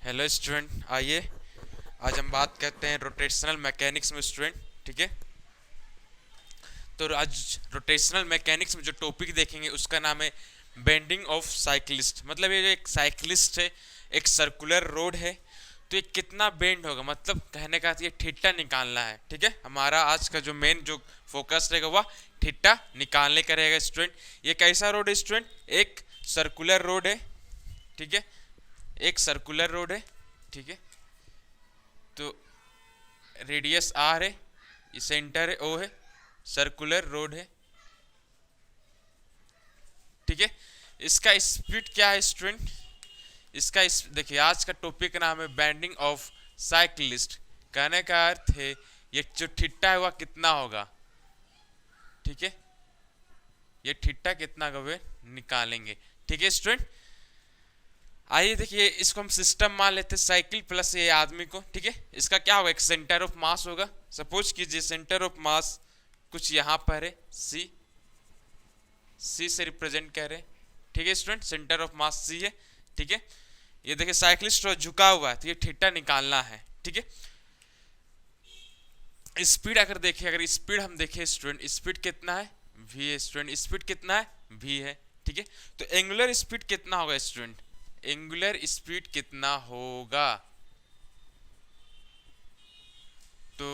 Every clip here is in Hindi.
हेलो स्टूडेंट, आइए आज हम बात करते हैं रोटेशनल मैकेनिक्स में स्टूडेंट। ठीक है, तो आज रोटेशनल मैकेनिक्स में जो टॉपिक देखेंगे उसका नाम है बेंडिंग ऑफ साइक्लिस्ट। मतलब ये जो एक साइक्लिस्ट है, एक सर्कुलर रोड है, तो ये कितना बेंड होगा, मतलब कहने का ये थीटा निकालना है। ठीक है, हमारा आज का जो मेन जो फोकस रहेगा वह थीटा निकालने का रहेगा स्टूडेंट। ये कैसा रोड है स्टूडेंट? एक सर्कुलर रोड है। ठीक है, एक सर्कुलर रोड है। ठीक है, तो रेडियस आर है, ये सेंटर है ओ है, सर्कुलर रोड है। ठीक है, इसका स्पीड क्या है स्टूडेंट? देखिए आज का टॉपिक का नाम है बैंडिंग ऑफ साइक्लिस्ट। कहने का अर्थ है ये जो थीटा है वह कितना होगा। ठीक है, ये थीटा कितना का वे निकालेंगे। ठीक है स्टूडेंट, आइए देखिए इसको हम सिस्टम मान लेते हैं, साइकिल प्लस ये आदमी को। ठीक है, इसका क्या होगा? एक सेंटर ऑफ मास होगा। सपोज कीजिए सेंटर ऑफ मास कुछ यहाँ पर है, सी, सी से रिप्रेजेंट कर रहे हैं। ठीक है स्टूडेंट, सेंटर ऑफ मास सी है। ठीक है, ये देखिए साइक्लिस्ट झुका हुआ है, तो ये थीटा निकालना है। ठीक है, स्पीड अगर देखिए, अगर स्पीड हम देखें स्टूडेंट, स्पीड कितना है? वी है स्टूडेंट। स्पीड कितना है? वी है। ठीक है, तो एंगुलर स्पीड कितना होगा स्टूडेंट? एंगुलर स्पीड कितना होगा? तो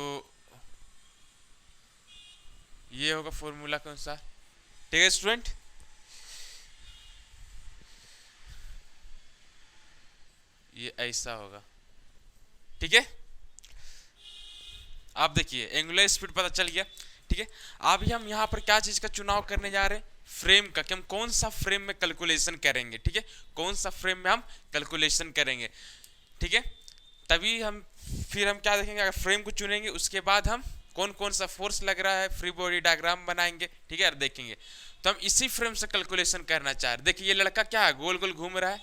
ये होगा फॉर्मूला कौन सा? ठीक है स्टूडेंट, ये ऐसा होगा। ठीक है, आप देखिए एंगुलर स्पीड पता चल गया। ठीक है, अभी हम यहाँ पर क्या चीज का चुनाव करने जा रहे हैं? फ्रेम का, कि हम कौन सा फ्रेम में कैलकुलेशन करेंगे। ठीक है, कौन सा फ्रेम में हम कैलकुलेशन करेंगे। ठीक है, तभी हम फिर हम क्या देखेंगे, अगर फ्रेम को चुनेंगे उसके बाद हम कौन कौन सा फोर्स लग रहा है, फ्री बॉडी डायग्राम बनाएंगे। ठीक है, और देखेंगे तो हम इसी फ्रेम से कैलकुलेशन करना चाह रहे हैं। देखिए ये लड़का क्या है, गोल गोल घूम रहा है।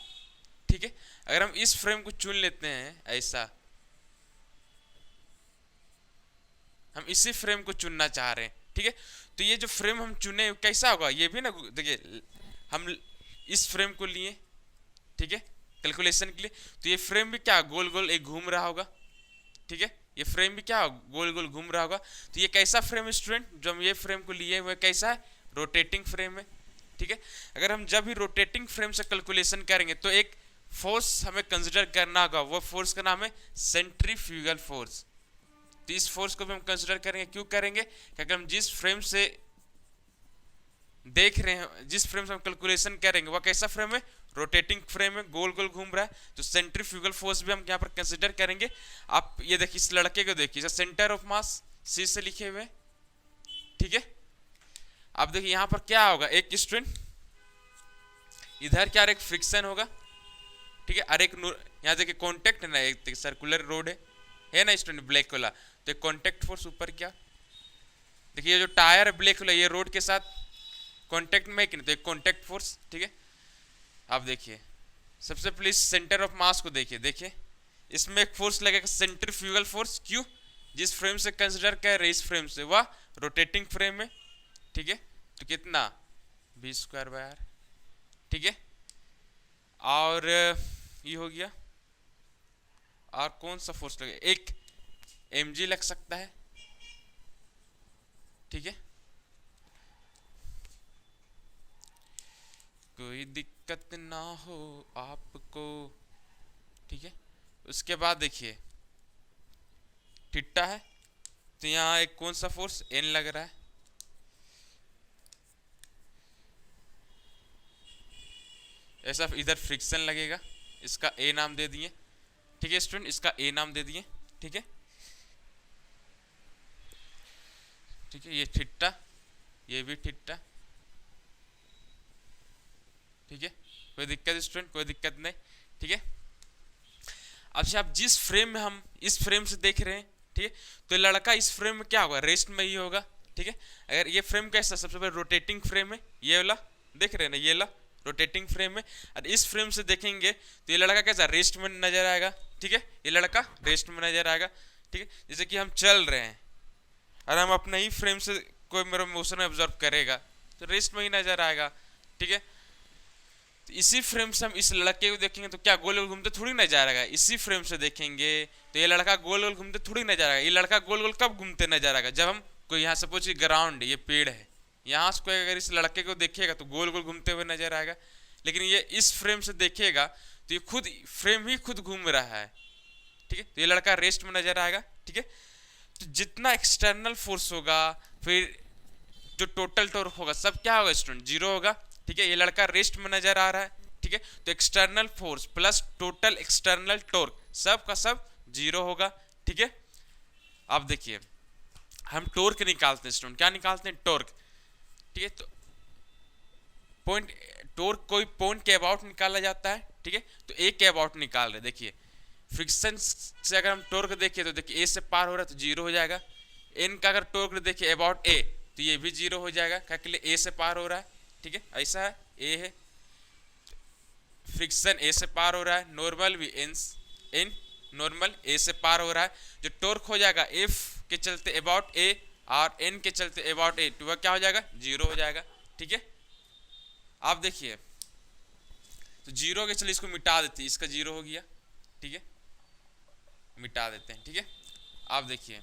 ठीक है, अगर हम इस फ्रेम को चुन लेते हैं ऐसा, हम इसी फ्रेम को चुनना चाह रहे हैं। ठीक है, तो ये जो फ्रेम हम चुने कैसा होगा, ये भी ना देखिए हम इस फ्रेम को लिए। ठीक है, कैलकुलेशन के लिए, तो ये फ्रेम भी क्या गोल गोल एक घूम रहा होगा। ठीक है, ये फ्रेम भी क्या गोल गोल घूम रहा होगा। तो ये कैसा फ्रेम है स्टूडेंट? जो हम ये फ्रेम को लिए हुए कैसा है? रोटेटिंग फ्रेम है। ठीक है, अगर हम जब भी रोटेटिंग फ्रेम से कैलकुलेशन करेंगे तो एक फोर्स हमें कंसिडर करना होगा, वो फोर्स का नाम है सेंट्रीफ्यूगल फोर्स। तो इस फोर्स को भी हम कंसिडर करेंगे। क्यों करेंगे? क्योंकि हम जिस फ्रेम से देख रहे हैं, जिस फ्रेम से हम कैलकुलेशन करेंगे वह कैसा फ्रेम है? रोटेटिंग फ्रेम है, गोल गोल घूम रहा है, तो सेंट्रीफ्यूगल फोर्स भी हम यहाँ पर कंसिडर करेंगे। आप ये देखिए इस लड़के को देखिए, सेंटर ऑफ मास सी से लिखे हुए। ठीक है, अब देखिए यहाँ पर क्या होगा, एक स्टूडेंट इधर क्या एक फ्रिक्शन होगा। ठीक है, और एक यहाँ देखिए कॉन्टेक्ट है ना, एक सर्कुलर रोड है ना स्टूडेंट, ब्लैक वाला, तो एक कॉन्टेक्ट फोर्स ऊपर क्या, देखिए जो टायर है ब्लैक वाला, ये रोड के साथ कॉन्टेक्ट में है कि नहीं, तो एक कॉन्टेक्ट फोर्स। ठीक है, आप देखिए सबसे पहले सेंटर ऑफ मास को देखिए, देखिए इसमें एक फोर्स लगेगा सेंट्रीफ्यूगल फोर्स। क्यों? जिस फ्रेम से कंसिडर कर रहे इस फ्रेम से, वह रोटेटिंग फ्रेम है। ठीक है, तो कितना? B square by R. ठीक है, और ये हो गया। और कौन सा फोर्स लगेगा? एक एम जी लग सकता है। ठीक है, कोई दिक्कत ना हो आपको। ठीक है, उसके बाद देखिए थीटा है, तो यहाँ एक कौन सा फोर्स एन लग रहा है। ऐसा इधर फ्रिक्शन लगेगा, इसका ए नाम दे दिए। ठीक है स्टूडेंट, इसका ए नाम दे दिए। ठीक है, ठीक है, ये थीटा, ये भी थीटा। ठीक है, कोई दिक्कत स्टूडेंट? कोई दिक्कत नहीं। ठीक है, अब से आप जिस फ्रेम में हम इस फ्रेम से देख रहे हैं, ठीक है, तो लड़का इस फ्रेम में क्या होगा? रेस्ट में ही होगा। ठीक है, अगर ये फ्रेम कैसा, सबसे पहले रोटेटिंग फ्रेम है, ये वाला देख रहे हैं ना, ये वाला रोटेटिंग फ्रेम है। और इस फ्रेम से देखेंगे तो ये लड़का कैसा? रेस्ट में नजर आएगा। ठीक है, ये लड़का रेस्ट में नजर आएगा। ठीक है, जैसे कि हम चल रहे हैं और हम अपने ही फ्रेम से कोई मेरा मोशन ऑब्जर्व करेगा तो रेस्ट में ही नजर आएगा। ठीक है, तो इसी फ्रेम से हम इस लड़के को देखेंगे तो क्या गोल गोल घूमते थोड़ी ना जा रहा है, इसी फ्रेम से देखेंगे तो ये लड़का गोल गोल घूमते थोड़ी ना जा रहा है। ये लड़का गोल गोल कब घूमते नजर आएगा, जब हम कोई यहाँ सपोज कि ग्राउंड ये पेड़ है, यहाँ से कोई अगर इस लड़के को देखेगा तो गोल गोल घूमते हुए नजर आएगा। लेकिन ये इस फ्रेम से देखेगा तो ये खुद फ्रेम ही खुद घूम रहा है, ठीक है। तो ये लड़का रेस्ट में नजर आएगा, ठीक है। तो जितना एक्सटर्नल फोर्स होगा फिर जो टोटल टॉर्क होगा सब क्या होगा स्टूडेंट, जीरो होगा, ठीक है। ये लड़का रेस्ट में नजर आ रहा है, ठीक है। तो external force plus total external torque सब का सब जीरो होगा, ठीक है। अब देखिए हम टॉर्क निकालते हैं स्टूडेंट, क्या निकालते हैं, टॉर्क, ठीक है। तो पॉइंट टॉर्क कोई पॉइंट के अबाउट निकाला जाता है, ठीक है। तो ए के अबाउट निकाल रहे, देखिए फ्रिक्शन से अगर हम टॉर्क देखिए तो देखिए ए से पार हो रहा है तो जीरो हो जाएगा। एन का अगर टॉर्क देखिए अबाउट ए तो ये भी जीरो हो जाएगा, क्या के लिए ए से पार हो रहा है, ठीक है। ऐसा है, ए है फ्रिक्शन ए से पार हो रहा है, नॉर्मल भी एन नॉर्मल ए से पार हो रहा है। जो टॉर्क हो जाएगा एफ के चलते अबाउट ए और एन के चलते अबाउट ए तो वह क्या हो जाएगा, जीरो हो जाएगा, ठीक है। आप देखिए तो जीरो के चलिए इसको मिटा देते हैं, इसका जीरो हो गया, ठीक है, मिटा देते हैं, ठीक है। आप देखिए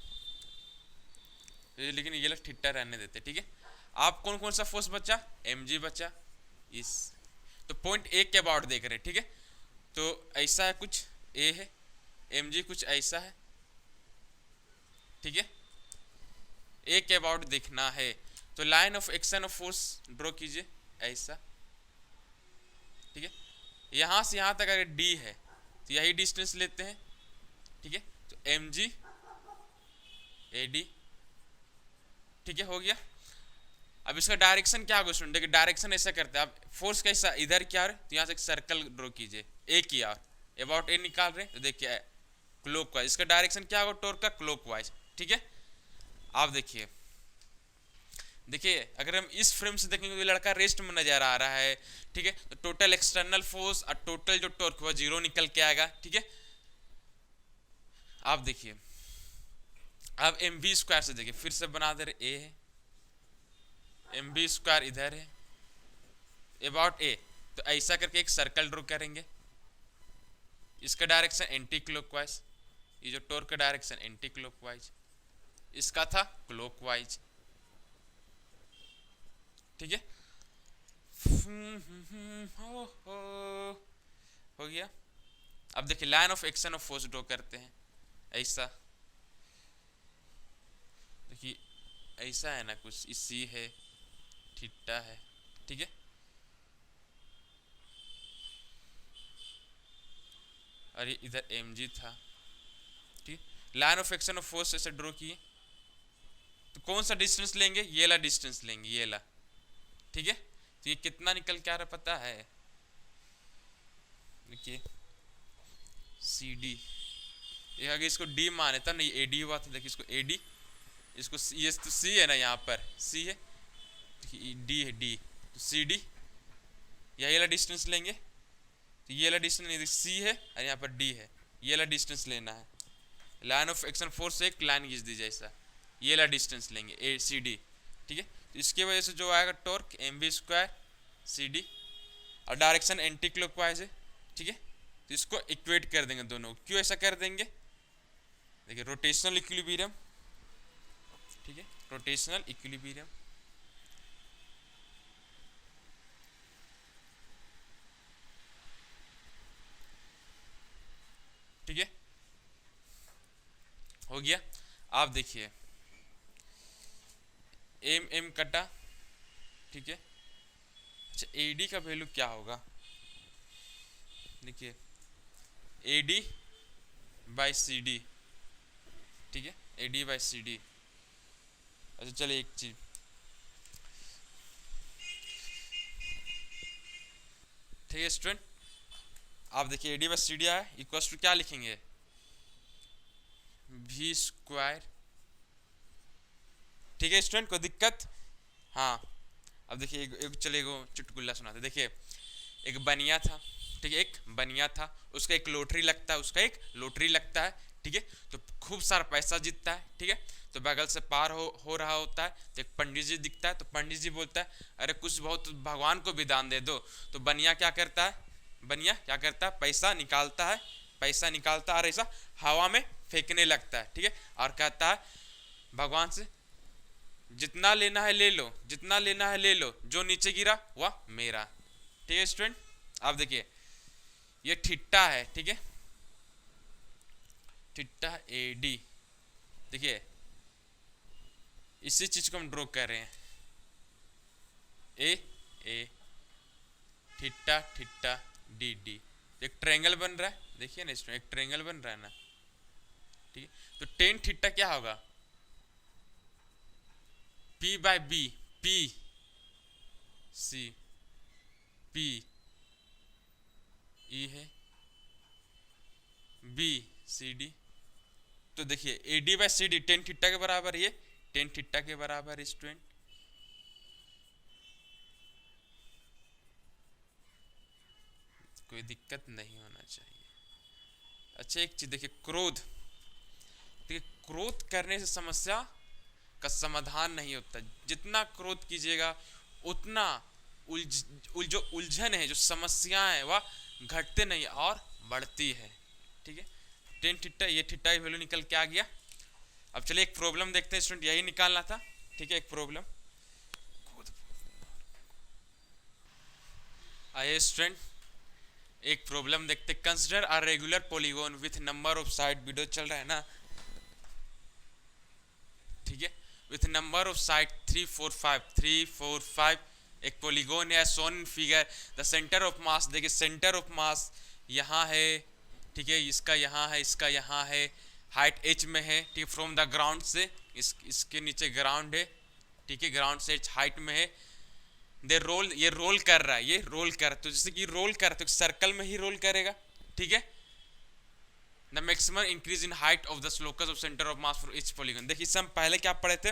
लेकिन ये लोग ठिट्टा रहने देते, ठीक है। आप कौन कौन सा फोर्स बचा, mg बचा, इस तो पॉइंट ए के अबाउट देख रहे हैं, ठीक है। तो ऐसा है कुछ ए है, mg कुछ ऐसा है, ठीक है। ए के अबाउट देखना है तो line of action of force draw कीजिए ऐसा, ठीक है। यहां से यहां तक अगर d है तो यही डिस्टेंस लेते हैं, ठीक है। तो mg ad, ठीक है, हो गया। अब इसका डायरेक्शन क्या होगा स्टूडेंट, देखिए डायरेक्शन ऐसा करते हैं आप, फोर्स कैसा इधर की ओर तो यहाँ से एक सर्कल ड्रॉ कीजिए ए की ओर, अबाउट ए निकाल रहे हैं तो देखिए क्लॉकवाइज, इसका डायरेक्शन क्या होगा टॉर्क का, क्लॉकवाइज, ठीक है। आप देखिए देखिए अगर हम इस फ्रेम से देखेंगे तो लड़का रेस्ट में नजर आ रहा है, ठीक है। तो टोटल एक्सटर्नल फोर्स और टोटल जो टॉर्क हुआ जीरो निकल के आएगा, ठीक है। आप देखिए अब एम बी स्क्वायर से देखिए फिर से बना दे रहे, ए है एम बी स्क्वायर इधर है अबाउट ए, तो ऐसा करके एक सर्कल ड्रॉ करेंगे, इसका डायरेक्शन एंटी क्लॉकवाइज, ये जो टॉर्क का डायरेक्शन एंटी क्लॉकवाइज, इसका था क्लॉकवाइज, ठीक है। हो गया। अब देखिए line of action of force draw करते हैं ऐसा, देखिए ऐसा है ना कुछ, इसी है थीटा है, ठीक है। और ये इधर mg था, ठीक। Line of action of force ऐसे ड्रॉ किए तो कौन सा डिस्टेंस लेंगे, ये वाला डिस्टेंस लेंगे, ये वाला, ठीक है। तो ये कितना निकल के आ रहा पता है, देखिए सी डी, ये अगर इसको d माने तब नहीं ad हुआ था, देखिए इसको ad, इसको ये तो c है ना, यहाँ पर c है, d है d, तो सी डी यही वाला डिस्टेंस लेंगे, तो ये वाला डिस्टेंस c है और यहाँ पर d है, ये वाला डिस्टेंस लेना है। लाइन ऑफ एक्शन फोर्स से एक लाइन खींच दीजिए ऐसा, ये वाला डिस्टेंस लेंगे ए सी डी, ठीक है। तो इसके वजह से जो आएगा torque M B square C D, और डायरेक्शन एंटी क्लॉकवाइज है, ठीक है। तो इसको इक्वेट कर देंगे दोनों, क्यों ऐसा कर देंगे, देखिए रोटेशनल इक्विलिब्रियम, ठीक है, रोटेशनल इक्विलिब्रियम, ठीक है, हो गया। आप देखिए एम एम कटा, ठीक है। अच्छा एडी का वैल्यू क्या होगा, देखिए एडी बाई सी डी, ठीक है, एडी बाई सी डी। अच्छा चलिए एक चीज, ठीक है स्टूडेंट, आप देखिए एडी बाई सी डी आया इक्वल टू क्या लिखेंगे, वी स्क्वायर, ठीक है स्टूडेंट, कोई दिक्कत, हाँ। अब देखिए एक चलिए चुटकुला सुनाते, देखिए एक बनिया था, ठीक है, एक बनिया था, उसका एक लोटरी लगता है, उसका एक लोटरी लगता है, ठीक है। तो खूब सारा पैसा जीतता है, ठीक है। तो बगल से पार हो रहा होता है, तो एक पंडित जी दिखता है, तो पंडित जी बोलता है अरे कुछ बहुत भगवान को भी दान दे दो। तो बनिया क्या करता है, बनिया क्या करता है, पैसा निकालता है, पैसा निकालता है और ऐसा हवा में फेंकने लगता है, ठीक है। और कहता है भगवान से जितना लेना है ले लो, जितना लेना है ले लो, जो नीचे गिरा वह मेरा, ठीक है स्टूडेंट। अब देखिए ये ठिट्टा है, ठीक है, ठिट्टा AD, देखिए इसी चीज को हम ड्रॉ कर रहे हैं, ए ठिट्टा ठिट्टा DD, एक ट्रायंगल बन रहा है, देखिए ना इसमें एक ट्रायंगल बन रहा है ना, ठीक है। तो टेन थीटा क्या होगा, P/B, PC PE है, BCD। तो देखिए AD/CD टेन थीटा के बराबर, ये टेन थीटा के बराबर स्टूडेंट। कोई दिक्कत नहीं होना चाहिए। अच्छा एक चीज देखिए, क्रोध, देखिए क्रोध करने से समस्या का समाधान नहीं होता, जितना क्रोध कीजिएगा उतना जो उलझन है, जो समस्याएं है वह घटते नहीं और बढ़ती है, ठीक है। टेन थीटा, ये थीटा की वैल्यू निकल के आ गया। अब चलिए एक प्रॉब्लम देखते हैं स्टूडेंट, यही निकालना था, ठीक है। एक प्रॉब्लम आइए स्टूडेंट, एक प्रॉब्लम देखते, consider a regular polygon with number of side, video चल रहा है ना, ठीक है, विथ नंबर ऑफ साइड 3 4 5, एक पॉलीगॉन है सोन figure, the centre of mass, देखिए सेंटर ऑफ मास यहाँ है, ठीक है, इसका यहाँ है, इसका यहाँ है, हाइट h में है, ठीक है, फ्रॉम द ग्राउंड से, इसके नीचे ग्राउंड है, ठीक है, ग्राउंड से हाइट में है। दे रोल, ये रोल कर रहा है, ये रोल कर, तो जैसे कि रोल कर तो सर्कल में ही रोल करेगा, ठीक है। The maximum increase in height of the locus of centre of mass for each polygon. देखिए इससे हम पहले क्या पढ़े थे,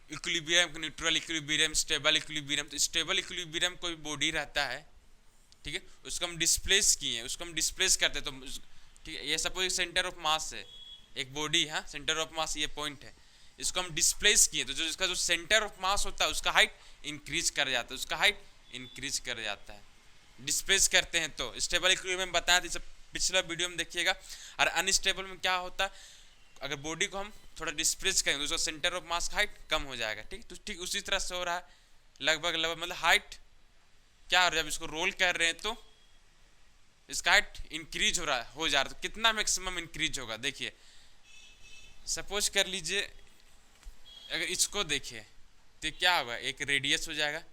equilibrium, neutral equilibrium, stable equilibrium. तो स्टेबल इक्विलिब्रियम कोई बॉडी रहता है, ठीक है, उसको हम डिस्प्लेस किए, उसको हम डिस्प्लेस करते, तो ठीक है, ये सपोज सेंटर ऑफ मास है, एक बॉडी, हाँ सेंटर ऑफ मास ये पॉइंट है, इसको हम डिस्प्लेस किए, तो जो इसका जो सेंटर ऑफ मास होता है उसका हाइट इंक्रीज कर जाता है, उसका हाइट इंक्रीज कर जाता है, डिस्प्लेस करते हैं। तो स्टेबल इक्विलिब्रियम में बताया था, पिछला वीडियो में देखिएगा। और अनस्टेबल में क्या होता है, अगर बॉडी को हम थोड़ा डिस्प्लेस करेंगे तो उसका सेंटर ऑफ मास का हाइट कम हो जाएगा, ठीक। तो ठीक उसी तरह से हो रहा है, लगभग मतलब हाइट क्या हो रहा है, जब इसको रोल कर रहे हैं तो इसका हाइट इंक्रीज हो रहा है, हो जा रहा है। तो कितना मैक्सिमम इंक्रीज होगा, देखिए सपोज कर लीजिए अगर इसको देखिए तो क्या होगा, एक रेडियस हो जाएगा,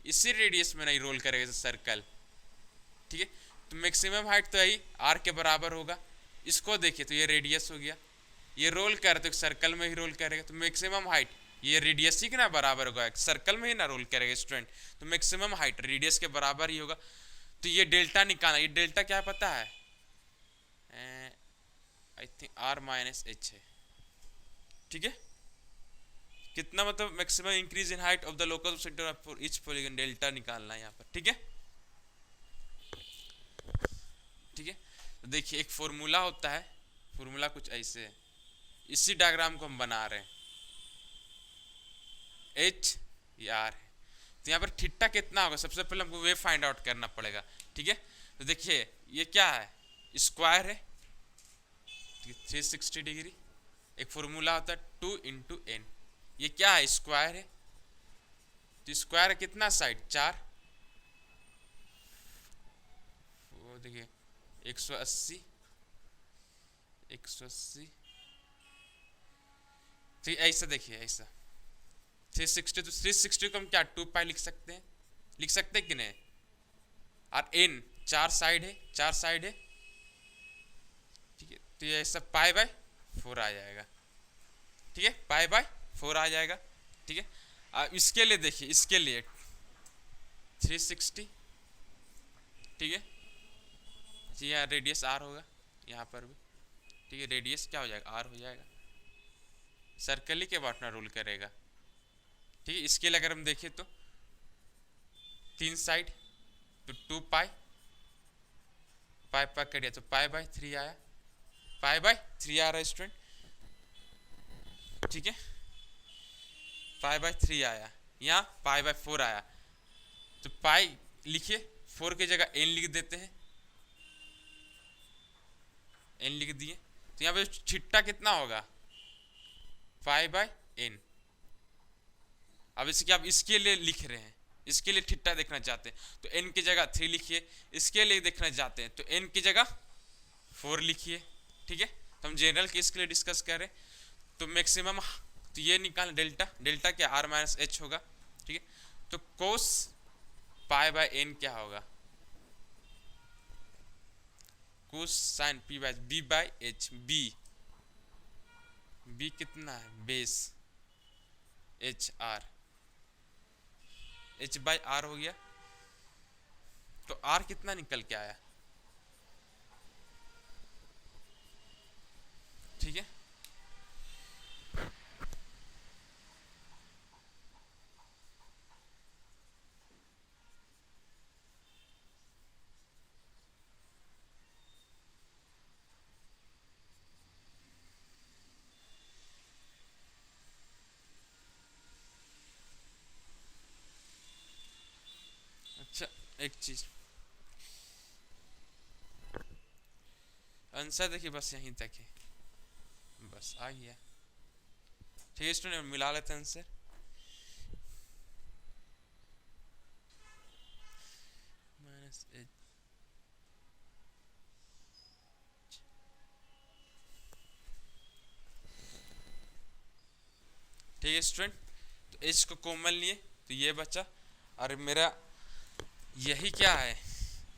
इसी रेडियस में नहीं रोल करेगा सर्कल, ठीक है। तो मैक्सिमम हाइट तो यही r के बराबर होगा। इसको देखिए तो ये रेडियस हो गया, ये रोल कर तो सर्कल में ही रोल करेगा, तो मैक्सिमम हाइट ये रेडियस ही के ना बराबर होगा, सर्कल में ही ना रोल करेगा स्टूडेंट, तो मैक्सिमम हाइट रेडियस के बराबर ही होगा। तो ये डेल्टा निकालना, ये डेल्टा क्या पता है, आई थिंक R-H है, ठीक है। कितना मतलब maximum increase in height of the locus of centre for each polygon, delta निकालना है यहाँ पर, ठीक है, ठीक है। तो देखिए एक फॉर्मूला होता है, फॉर्मूला कुछ ऐसे है, इसी डायग्राम को हम बना रहे हैं, H या R है। तो यहाँ पर थीटा कितना होगा, सबसे पहले हमको वे फाइंड आउट करना पड़ेगा, ठीक है। तो देखिए ये क्या है, स्क्वायर है, 360 डिग्री, एक फॉर्मूला होता है 2 × n, ये क्या है स्क्वायर है, तो स्क्वायर कितना साइड 4, वो देखिए 180, 180, तो ऐसा देखिए ऐसा 360, तो 360 को हम क्या 2 पाई लिख सकते हैं, लिख सकते हैं कि नहीं। और n 4 साइड है, 4 साइड है, ठीक है, तो ये ऐसा π/4 आ जाएगा, ठीक है, π/4 आ जाएगा, ठीक है। अब इसके लिए देखिए, इसके लिए 360, ठीक है, यहाँ रेडियस r होगा, यहाँ पर भी, ठीक है, रेडियस क्या हो जाएगा r हो जाएगा, सर्कल ही के बाटना रोल करेगा, ठीक है। इसके लिए अगर हम देखें तो 3 साइड, तो 2 पाई कट दिया, तो π/3 आया, पाई बाय 3 आ रहा है स्टूडेंट, ठीक है, पाई बाय 3 आया, यहाँ पाई बाय 4 आया, तो पाई लिखिए, 4 की जगह n लिख देते हैं, n लिख दिए, तो यहाँ पे थीटा कितना होगा, पाई बाय n। अब इसके आप इसके लिए लिख रहे हैं, इसके लिए थीटा देखना चाहते हैं तो n की जगह 3 लिखिए, इसके लिए देखना चाहते हैं तो n की जगह 4 लिखिए, ठीक है। तो हम जनरल केस के लिए डिस्कस कर रहे हैं, तो मैक्सिमम, तो ये निकाल डेल्टा, डेल्टा क्या r माइनस एच होगा, ठीक है। तो कोस पाई बाय n क्या होगा, cos sine p by b by h, b कितना है base h r, h by R हो गया, तो r कितना निकल के आया, ठीक है। अच्छा एक चीज, आंसर देखिए बस यहीं तक है, बस आ गया, ठीक है स्टूडेंट, मिला लेते हैं आंसर। माइनस एच, ठीक है स्टूडेंट, तो एच को कॉमन लिए तो ये बचा, और मेरा यही क्या है,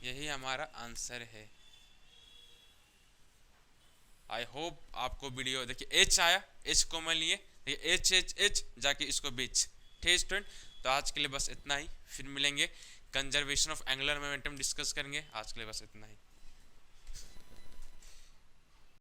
यही हमारा आंसर है। आई होप आपको वीडियो देखिए, एच आया, एच कॉमन लिए, देखिए एच एच एच जाके इसको बीच, ठीक स्टूडेंट। तो आज के लिए बस इतना ही, फिर मिलेंगे, conservation of angular momentum discuss करेंगे, आज के लिए बस इतना ही।